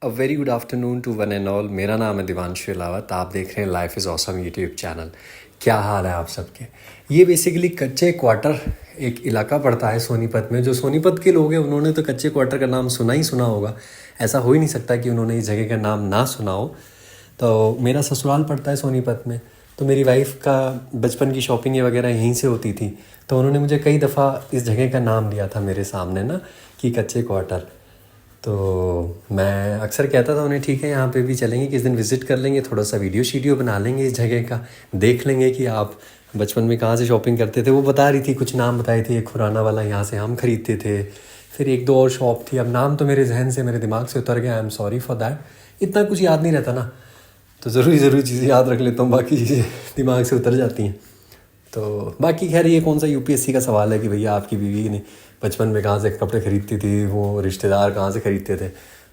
A very good afternoon to one and all. मेरा नाम है दिवांशु अलावत। आप देख रहे हैं life is awesome YouTube channel. क्या हाल है आप सबके? ये बेसिकली कच्चे क्वार्टर एक इलाका पड़ता है सोनीपत में। जो सोनीपत के लोग हैं उन्होंने तो कच्चे क्वार्टर का नाम सुना ही सुना होगा। ऐसा हो ही नहीं सकता कि उन्होंने इस जगह का नाम ना सुना हो। तो मेरा ससुराल पड़ता है सोनीपत में। तो मेरी वाइफ़ का बचपन की शॉपिंग वगैरह यहीं से होती थी। तो उन्होंने मुझे कई दफ़ा इस जगह का नाम लिया था मेरे सामने ना, कि कच्चे क्वार्टर। तो मैं अक्सर कहता था उन्हें, ठीक है यहाँ पे भी चलेंगे, किस दिन विज़िट कर लेंगे, थोड़ा सा वीडियो शीडियो बना लेंगे इस जगह का, देख लेंगे कि आप बचपन में कहाँ से शॉपिंग करते थे। वो बता रही थी, कुछ नाम बताए थे, एक खुराना वाला यहाँ से हम ख़रीदते थे, फिर एक दो और शॉप थी। अब नाम तो मेरे जहन से, मेरे दिमाग से उतर गया। I am sorry for that. इतना कुछ याद नहीं रहता ना, तो ज़रूरी चीज़ें याद रख लेता हूँ, बाकी चीज़ें दिमाग से उतर जाती हैं। तो बाकी खैर, ये कौन सा यूपीएससी का सवाल है कि भैया आपकी बीवी ने बचपन में कहाँ से कपड़े ख़रीदती थी, वो रिश्तेदार कहाँ से ख़रीदते थे।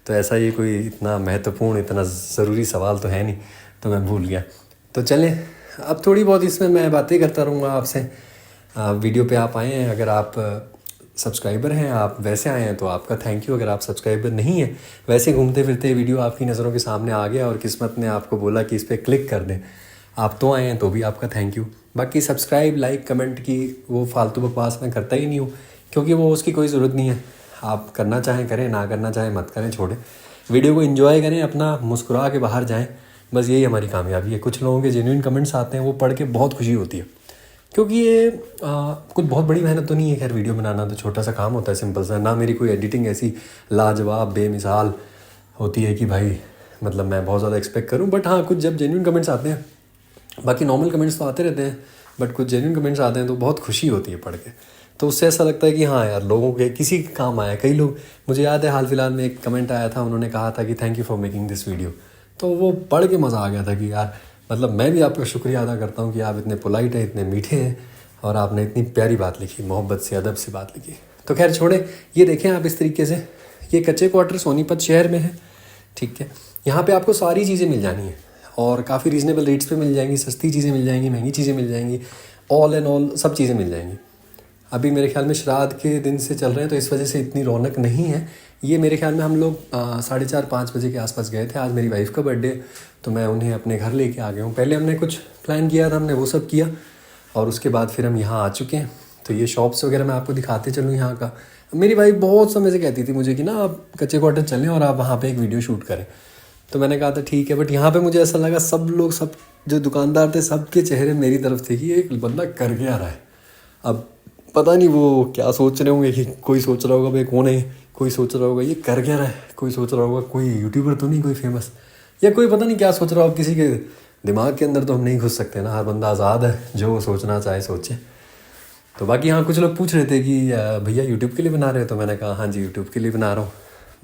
तो ऐसा ये कोई इतना महत्वपूर्ण, इतना ज़रूरी सवाल तो है नहीं, तो मैं भूल गया। तो चलें, अब थोड़ी बहुत इसमें मैं बातें करता रहूँगा आपसे। वीडियो पे आप आए हैं, अगर आप सब्सक्राइबर हैं, आप वैसे आए हैं तो आपका थैंक यू। अगर आप सब्सक्राइबर नहीं हैं, वैसे घूमते फिरते वीडियो आपकी नज़रों के सामने आ गया और किस्मत ने आपको बोला कि इस पर क्लिक कर दें, आप तो आए हैं, तो भी आपका थैंक यू। बाकी सब्सक्राइब, लाइक, कमेंट की वो फालतू बकवास मैं करता ही नहीं हूँ, क्योंकि वो उसकी कोई ज़रूरत नहीं है। आप करना चाहें करें, ना करना चाहें मत करें, छोड़ें। वीडियो को एंजॉय करें, अपना मुस्कुरा के बाहर जाएं, बस यही हमारी कामयाबी है। कुछ लोगों के जेन्युइन कमेंट्स आते हैं, वो पढ़ के बहुत खुशी होती है, क्योंकि ये कुछ बहुत बड़ी मेहनत तो नहीं है। खैर, वीडियो बनाना तो छोटा सा काम होता है, सिंपल सा। ना मेरी कोई एडिटिंग ऐसी लाजवाब बेमिसाल होती है कि भाई मतलब मैं बहुत ज़्यादा एक्सपेक्ट करूं। बट हाँ, कुछ जब जेन्युइन कमेंट्स आते हैं, बाकी नॉर्मल कमेंट्स तो आते रहते हैं, बट कुछ जेन्युइन कमेंट्स आते हैं तो बहुत खुशी होती है पढ़ के। तो उससे ऐसा लगता है कि हाँ यार, लोगों के किसी के काम आया। कई लोग, मुझे याद है हाल फिलहाल में एक कमेंट आया था, उन्होंने कहा था कि thank you for making this video. तो वो पढ़ के मज़ा आ गया था कि यार, मतलब मैं भी आपका शुक्रिया अदा करता हूँ कि आप इतने पोलाइट हैं, इतने मीठे हैं, और आपने इतनी प्यारी बात लिखी, मोहब्बत से, अदब से बात लिखी। तो खैर छोड़े, ये देखें आप इस तरीके से, ये कच्चे क्वार्टर सोनीपत शहर में है, ठीक है। यहाँ पे आपको सारी चीज़ें मिल जानी है, और काफ़ी रीज़नेबल रेट्स पे मिल जाएंगी। सस्ती चीज़ें मिल जाएंगी, महंगी चीज़ें मिल जाएंगी, ऑल एंड ऑल सब चीज़ें मिल जाएंगी। अभी मेरे ख्याल में श्राद्ध के दिन से चल रहे हैं, तो इस वजह से इतनी रौनक नहीं है। ये मेरे ख्याल में हम लोग 4:30-5 बजे के आसपास गए थे। आज मेरी वाइफ़ का बर्थडे, तो मैं उन्हें अपने घर लेके आ गया हूँ। पहले हमने कुछ प्लान किया था, हमने वो सब किया, और उसके बाद फिर हम यहाँ आ चुके हैं। तो ये शॉप्स वगैरह मैं आपको दिखाते चलूँ यहाँ का। मेरी वाइफ बहुत समय से कहती थी मुझे कि ना आप कच्चे क्वार्टर चलें और आप वहाँ पे एक वीडियो शूट करें। तो मैंने कहा था ठीक है, बट यहाँ पे मुझे ऐसा लगा सब लोग, सब जो दुकानदार थे, सबके चेहरे मेरी तरफ थे कि एक बंदा कर क्या रहा है। अब पता नहीं वो क्या सोच रहे होंगे, कि कोई सोच रहा होगा भाई कौन है, कोई सोच रहा होगा ये कर क्या रहा है, कोई सोच रहा होगा कोई यूट्यूबर तो नहीं, कोई फेमस, या कोई पता नहीं क्या सोच रहा हो। अब किसी के दिमाग के अंदर तो हम नहीं घुस सकते ना, हर बंदा आज़ाद है, जो वो सोचना चाहे सोचे। तो बाकी हाँ, कुछ लोग पूछ रहे थे कि भैया यूट्यूब के लिए बना रहे हो, तो मैंने कहा हाँ जी, यूट्यूब के लिए बना रहा हूँ।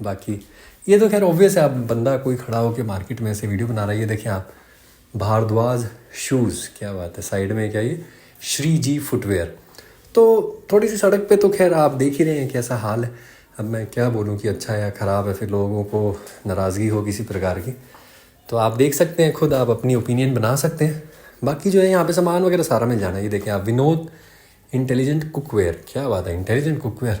बाकी ये तो खैर ऑब्वियस है, आप बंदा कोई खड़ा होकर मार्केट में ऐसे वीडियो बना रहा है। ये देखें आप, भारद्वाज शूज़, क्या बात है, साइड में क्या, ये श्री जी फुटवेयर। तो थोड़ी सी सड़क पे तो खैर आप देख ही रहे हैं कैसा हाल है। अब मैं क्या बोलूँ कि अच्छा है या ख़राब है, फिर लोगों को नाराज़गी हो किसी प्रकार की, तो आप देख सकते हैं खुद, आप अपनी ओपिनियन बना सकते हैं। बाकी जो है यहाँ पे सामान वगैरह सारा मिल जाना है। ये देखें आप, विनोद इंटेलिजेंट कुकवेयर, क्या बात है, इंटेलिजेंट कुकवेयर,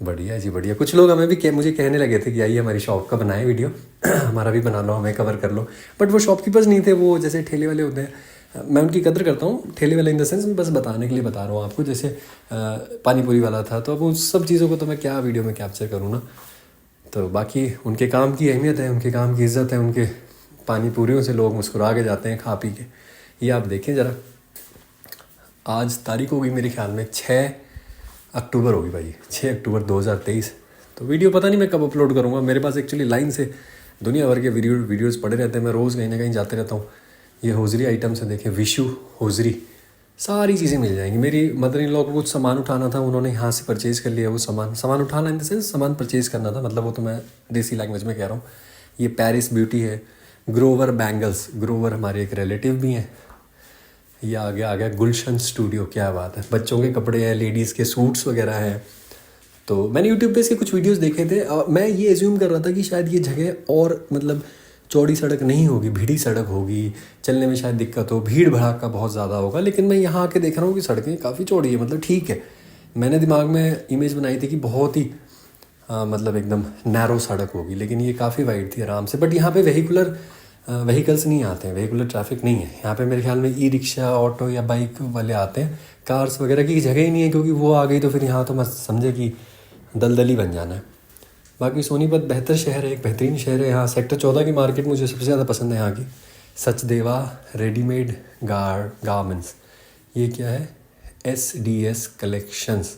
बढ़िया जी बढ़िया। कुछ लोग हमें भी मुझे कहने लगे थे कि आइए हमारी शॉप का बनाए वीडियो, हमारा भी बना लो, हमें कवर कर लो। बट वो शॉपकीपर्स नहीं थे, वो जैसे ठेले वाले होते हैं। मैं उनकी कदर करता हूँ, ठेले वाले इन द सेंस, बस बताने के लिए बता रहा हूँ आपको। जैसे पानी पूरी वाला था, तो अब उन सब चीज़ों को तो मैं क्या वीडियो में कैप्चर करूँ ना। तो बाकी उनके काम की अहमियत है, उनके काम की इज़्ज़त है, उनके पानी पूरियों से लोग मुस्कुरा के जाते हैं खा पी के। ये आप देखें ज़रा, आज तारीख हो गई मेरे ख्याल में 6 अक्टूबर होगी भाई, 6 अक्टूबर 2023। तो वीडियो पता नहीं मैं कब अपलोड करूँगा। मेरे पास एक्चुअली लाइन से दुनिया भर के वीडियोज़ पड़े रहते हैं, मैं रोज़ कहीं ना कहीं जाते रहता हूँ। ये होजरी आइटम्स है, देखें, विशु होजरी, सारी चीज़ें मिल जाएंगी। मेरी मदर इन लॉ को कुछ सामान उठाना था, उन्होंने यहाँ से परचेज़ कर लिया। वो सामान उठाना इन द सेंस सामान परचेज़ करना था, मतलब वो तो मैं देसी लैंग्वेज में कह रहा हूँ। ये पेरिस ब्यूटी है, ग्रोवर बैंगल्स, ग्रोवर हमारे एक रिलेटिव भी हैं। ये आ गया गुलशन स्टूडियो, क्या बात है, बच्चों के कपड़े हैं, लेडीज़ के सूट्स वगैरह हैं। तो मैंने यूट्यूब पे इसके कुछ वीडियोस देखे थे, और मैं ये एज्यूम कर रहा था कि शायद ये जगह और मतलब चौड़ी सड़क नहीं होगी, भीड़ी सड़क होगी, चलने में शायद दिक्कत हो, भीड़ भड़ाका बहुत ज़्यादा होगा। लेकिन मैं यहाँ आके देख रहा हूँ कि सड़कें काफ़ी चौड़ी है, मतलब ठीक है। मैंने दिमाग में इमेज बनाई थी कि बहुत ही मतलब एकदम नैरो सड़क होगी, लेकिन ये काफ़ी वाइड थी आराम से। बट यहाँ पे व्हीकल्स नहीं आते हैं, वेहिकुलर ट्रैफिक नहीं है यहाँ पे। मेरे ख्याल में ई रिक्शा, ऑटो या बाइक वाले आते हैं, कार्स वगैरह की जगह ही नहीं है, क्योंकि वो आ गई तो फिर यहाँ तो मस्त समझे कि दलदल ही बन जाना है। बाकी सोनीपत बेहतर शहर है, एक बेहतरीन शहर है। यहाँ सेक्टर 14 की मार्केट मुझे सबसे ज़्यादा पसंद है यहाँ की। सचदेवा रेडीमेड गारमेंट्स, ये क्या है, SDS कलेक्शंस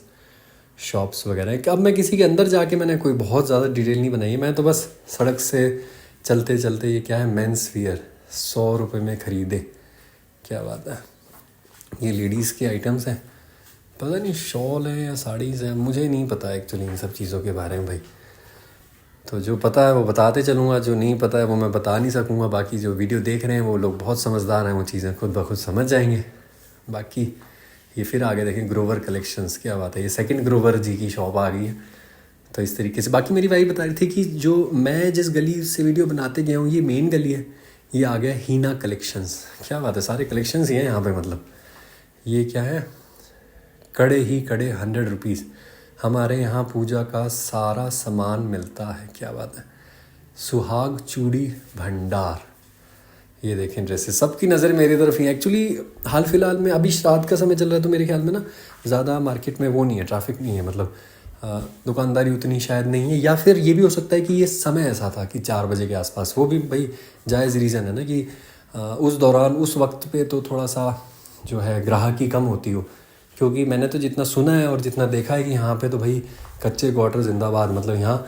शॉप्स वगैरह है। अब मैं किसी के अंदर जाके मैंने कोई बहुत ज़्यादा डिटेल नहीं बनाई है, मैं तो बस सड़क से चलते चलते ये क्या है, मेंस वियर 100 रुपये में ख़रीदे, क्या बात है। ये लेडीज़ के आइटम्स हैं, पता नहीं शॉल है या साड़ीज़ हैं, मुझे नहीं पता एक्चुअली इन सब चीज़ों के बारे में भाई। तो जो पता है वो बताते चलूँगा, जो नहीं पता है वो मैं बता नहीं सकूँगा। बाकी जो वीडियो देख रहे हैं वो लोग बहुत समझदार हैं, वो चीज़ें खुद ब खुद समझ जाएंगे। बाकी ये फिर आगे देखें, ग्रोवर कलेक्शंस, क्या बात है, ये सेकंड ग्रोवर जी की शॉप आ गई है। तो इस तरीके से बाकी मेरी वाइफ बता रही थी कि जो मैं जिस गली से वीडियो बनाते गया हूँ ये मेन गली है, ये आ गया हीना कलेक्शंस। क्या बात है, सारे कलेक्शंस ही हैं यहाँ पे। मतलब ये क्या है, कड़े ही कड़े 100 रुपीज़, हमारे यहाँ पूजा का सारा सामान मिलता है, क्या बात है। सुहाग चूड़ी भंडार, ये देखें ड्रेसेस, सबकी नज़र मेरी तरफ ही है। एक्चुअली हाल फिलहाल में अभी रात का समय चल रहा है, तो मेरे ख्याल में ना ज़्यादा मार्केट में वो नहीं है, ट्रैफिक नहीं है, मतलब दुकानदारी उतनी शायद नहीं है। या फिर ये भी हो सकता है कि ये समय ऐसा था कि 4 बजे के आसपास, वो भी भाई जायज़ रीज़न है ना कि उस दौरान उस वक्त पे तो थोड़ा सा जो है ग्राहकी कम होती हो। क्योंकि मैंने तो जितना सुना है और जितना देखा है कि यहाँ पे तो भाई कच्चे क्वार्टर जिंदाबाद। मतलब यहाँ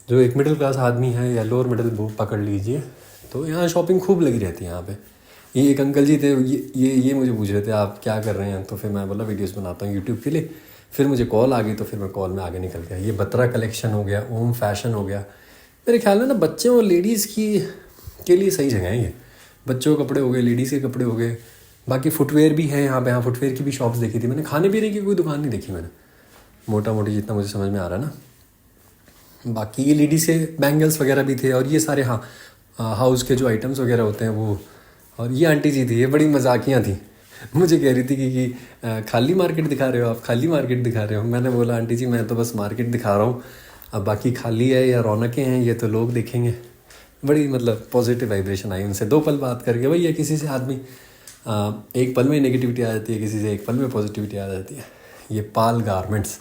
जो एक मिडिल क्लास आदमी है या लोअर मिडिल पकड़ लीजिए, तो यहाँ शॉपिंग खूब लगी रहती है यहाँ पे। ये एक अंकल जी थे, ये मुझे पूछ रहे थे आप क्या कर रहे हैं, तो फिर मैं बोला वीडियोस बनाता हूँ यूट्यूब के लिए। फिर मुझे कॉल आ गई, तो फिर मैं कॉल में आगे निकल गया। ये बत्रा कलेक्शन हो गया, ओम फैशन हो गया। मेरे ख्याल में ना बच्चों और लेडीज़ के लिए सही जगह है ये। बच्चों के कपड़े हो गए, लेडीज़ के कपड़े हो गए, बाकी फुटवेयर भी है यहाँ पे। यहाँ फुटवेयर की भी शॉप्स देखी थी मैंने, खाने पीने की कोई दुकान नहीं देखी मैंने, मोटा मोटी जितना मुझे समझ में आ रहा है ना। बाकी ये लेडीज़ के बैंगल्स वगैरह भी थे, और ये सारे हाँ हाउस के जो आइटम्स वगैरह होते हैं वो। और ये आंटी जी थी, ये बड़ी मजाकियाँ थी, मुझे कह रही थी कि खाली मार्केट दिखा रहे हो आप, खाली मार्केट दिखा रहे हो। मैंने बोला आंटी जी मैं तो बस मार्केट दिखा रहा हूँ, अब बाकी खाली है या रौनकें हैं ये तो लोग देखेंगे। बड़ी मतलब पॉजिटिव वाइब्रेशन आई उनसे। 2 पल बात करके भैया, किसी से आदमी एक पल में नेगेटिविटी आ जाती है, किसी से एक पल में पॉजिटिविटी आ जाती है। ये पाल गारमेंट्स,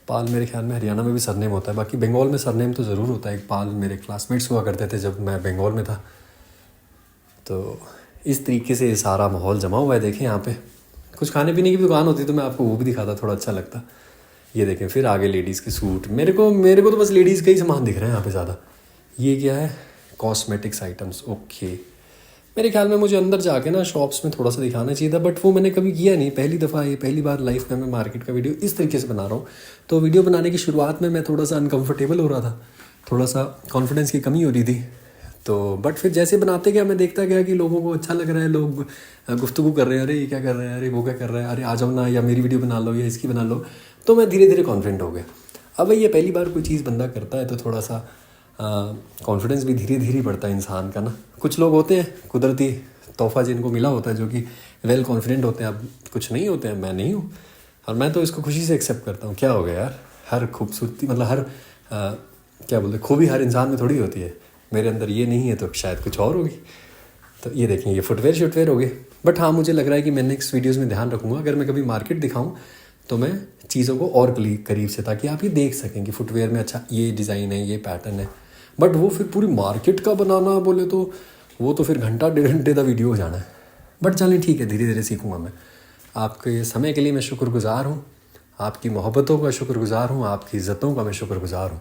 पाल मेरे ख्याल में हरियाणा में भी सरनेम होता है, बाकी बंगाल में सरनेम तो ज़रूर होता है। एक पाल मेरे क्लासमेट्स हुआ करते थे जब मैं बंगाल में था। तो इस तरीके से सारा माहौल जमा हुआ है। देखें यहाँ पे कुछ खाने पीने की भी दुकान होती तो मैं आपको वो भी दिखाता, थोड़ा अच्छा लगता। ये देखें, फिर आगे लेडीज़ के सूट। मेरे को तो बस लेडीज़ का ही सामान दिख रहा है यहाँ पे ज़्यादा। ये क्या है, कॉस्मेटिक्स आइटम्स, ओके। मेरे ख्याल में मुझे अंदर जाके ना शॉप्स में थोड़ा सा दिखाना चाहिए था, बट वो मैंने कभी किया नहीं। पहली दफ़ा, ये पहली बार लाइफ में मैं मार्केट का वीडियो इस तरीके से बना रहा हूँ। तो वीडियो बनाने की शुरुआत में मैं थोड़ा सा अनकम्फर्टेबल हो रहा था, थोड़ा सा कॉन्फिडेंस की कमी हो रही थी। तो बट फिर जैसे बनाते गया मैं देखता गया कि लोगों को अच्छा लग रहा है, लोग गुफ्तगू कर रहे हैं, अरे ये क्या कर रहे हैं, अरे वो क्या कर रहा है, अरे आ जाओ ना, या मेरी वीडियो बना लो या इसकी बना लो। तो मैं धीरे धीरे कॉन्फिडेंट हो गया। अब ये पहली बार कोई चीज़ बंदा करता है तो थोड़ा सा कॉन्फिडेंस भी धीरे धीरे बढ़ता है इंसान का ना। कुछ लोग होते हैं कुदरती तोहफा जिनको मिला होता है, जो कि वेल कॉन्फिडेंट होते हैं। अब कुछ नहीं होते हैं, मैं नहीं हूँ, और मैं तो इसको खुशी से एक्सेप्ट करता हूँ। क्या हो गया यार, हर खूबसूरती मतलब हर क्या बोलते खूबी हर इंसान में थोड़ी होती है। मेरे अंदर ये नहीं है तो शायद कुछ और होगी। तो ये देखें, ये फुटवेयर हो गए। बट हाँ, मुझे लग रहा है कि मैं नेक्स्ट वीडियोज़ में ध्यान रखूँगा, अगर मैं कभी मार्केट दिखाऊँ तो मैं चीज़ों को और करीब से, ताकि आप ये देख सकें कि फुटवेयर में अच्छा ये डिज़ाइन है, ये पैटर्न है। बट वो फिर पूरी मार्केट का बनाना बोले तो वो तो फिर घंटा 1.5 घंटे का वीडियो हो जाना है। बट चलें ठीक है, धीरे धीरे सीखूँगा मैं। आपके समय के लिए मैं शुक्रगुज़ार हूँ, आपकी मोहब्बतों का शुक्रगुज़ार हूँ, आपकी इज़्ज़तों का मैं शुक्रगुज़ार हूँ,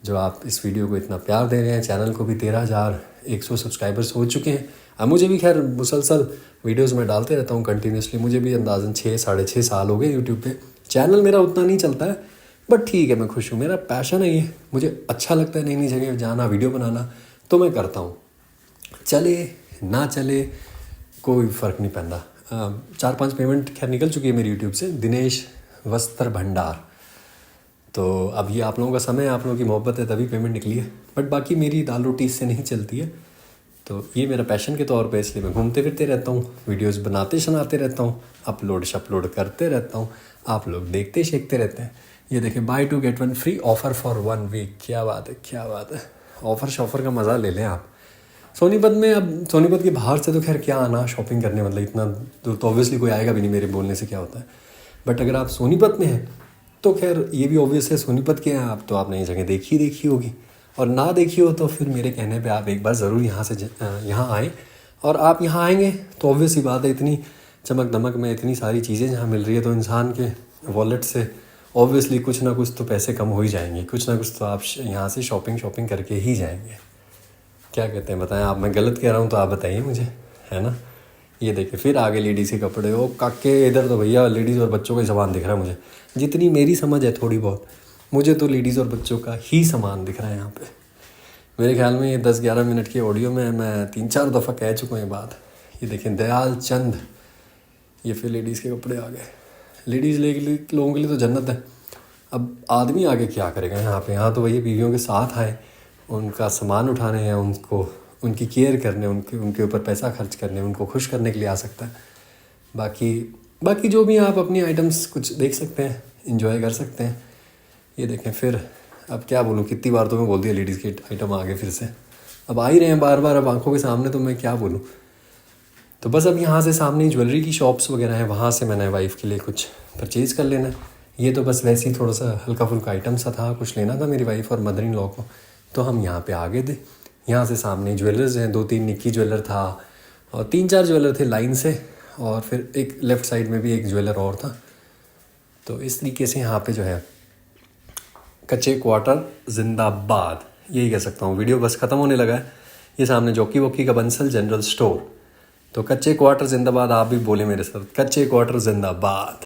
जो आप इस वीडियो को इतना प्यार दे रहे हैं। चैनल को भी 13,100 सब्सक्राइबर्स हो चुके हैं। अब मुझे भी खैर मुसलसल वीडियोस में डालते रहता हूँ कंटिन्यूसली। मुझे भी अंदाज़न 6-6.5 साल हो गए यूट्यूब पे। चैनल मेरा उतना नहीं चलता है, बट ठीक है, मैं खुश हूँ, मेरा पैशन है ये, मुझे अच्छा लगता है नई नई जगह जाना, वीडियो बनाना, तो मैं करता हूँ। चले ना चले कोई फ़र्क नहीं पैंदा। 4-5 पेमेंट खैर निकल चुकी है मेरी यूट्यूब से। दिनेश वस्त्र भंडार, तो अब ये आप लोगों का समय है, आप लोगों की मोहब्बत है तभी पेमेंट निकली है। बट बाकी मेरी दाल रोटी इससे नहीं चलती है। तो ये मेरा पैशन के तौर पे, इसलिए मैं घूमते फिरते रहता हूँ, वीडियोस बनाते शनाते रहता हूँ, अपलोड करते रहता हूँ, आप लोग देखते शेखते रहते हैं। ये देखिए, buy 2 get 1 free offer for 1 week. क्या बात है, क्या बात है। ऑफ़र शॉफ़र का मज़ा ले लें आप। सोनीपत में, अब सोनीपत के बाहर से तो खैर क्या आना शॉपिंग करने, मतलब इतना दूर तो ऑब्वियसली कोई आएगा भी नहीं, मेरे बोलने से क्या होता है। बट अगर आप सोनीपत में हैं तो खैर ये भी ऑब्वियस है, सोनीपत के हैं आप तो आपने ये जगह देखी होगी, और ना देखी हो तो फिर मेरे कहने पे आप एक बार ज़रूर यहाँ आएँ। और आप यहाँ आएंगे तो ऑब्वियस ही बात है, इतनी चमक दमक में इतनी सारी चीज़ें जहाँ मिल रही है तो इंसान के वॉलेट से ऑब्वियसली कुछ ना कुछ तो पैसे कम हो ही जाएंगे, कुछ ना कुछ तो आप यहाँ से शॉपिंग करके ही जाएंगे। क्या कहते हैं बताएं आप, मैं गलत कह रहा हूँ तो आप बताइए मुझे, है ना। ये देखिए फिर आगे लेडीज़ के कपड़े, ओ काके इधर तो भैया लेडीज़ और बच्चों का ही सामान दिख रहा है मुझे। जितनी मेरी समझ है थोड़ी बहुत, मुझे तो लेडीज़ और बच्चों का ही सामान दिख रहा है यहाँ पे। मेरे ख्याल में ये 10-11 मिनट की ऑडियो में मैं 3-4 दफ़ा कह चुका हूँ ये बात। ये देखें दयाल चंद, ये फिर लेडीज़ के कपड़े आ गए। लेडीज़ लोगों के लिए तो जन्नत है। अब आदमी आगे क्या करेगा यहाँ पे, यहाँ तो वही बीवियों के साथ आए, उनका सामान उठाने हैं, उनको उनकी केयर करने, उनके ऊपर पैसा खर्च करने, उनको खुश करने के लिए आ सकता है। बाकी जो भी आप अपनी आइटम्स कुछ देख सकते हैं, इंजॉय कर सकते हैं। ये देखें फिर, अब क्या बोलूँ, कितनी बार तो मैं बोल दिया लेडीज़ के आइटम आ गए फिर से, अब आ ही रहे हैं बार बार अब आंखों के सामने, तो मैं क्या बोलूँ। तो बस अब यहाँ से सामने ज्वेलरी की शॉप्स वगैरह हैं, वहाँ से मैंने वाइफ़ के लिए कुछ परचेज़ कर लेना है। ये तो बस वैसे ही थोड़ा सा हल्का फुल्का आइटम सा था, कुछ लेना था मेरी वाइफ़ और मदर इन लॉ को, तो हम यहाँ पे आ गए थे। यहाँ से सामने ज्वेलर्स हैं, 2-3 निक्की ज्वेलर था और 3-4 ज्वेलर थे लाइन से, और फिर एक लेफ़्ट साइड में भी एक ज्वेलर और था। तो इस तरीके से यहाँ पे जो है कच्चे क्वार्टर जिंदाबाद, यही कह सकता हूँ। वीडियो बस ख़त्म होने लगा है। ये सामने जॉकी वॉकी का बंसल जनरल स्टोर, तो कच्चे क्वार्टर जिंदाबाद। आप भी बोले मेरे साथ, कच्चे क्वार्टर जिंदाबाद।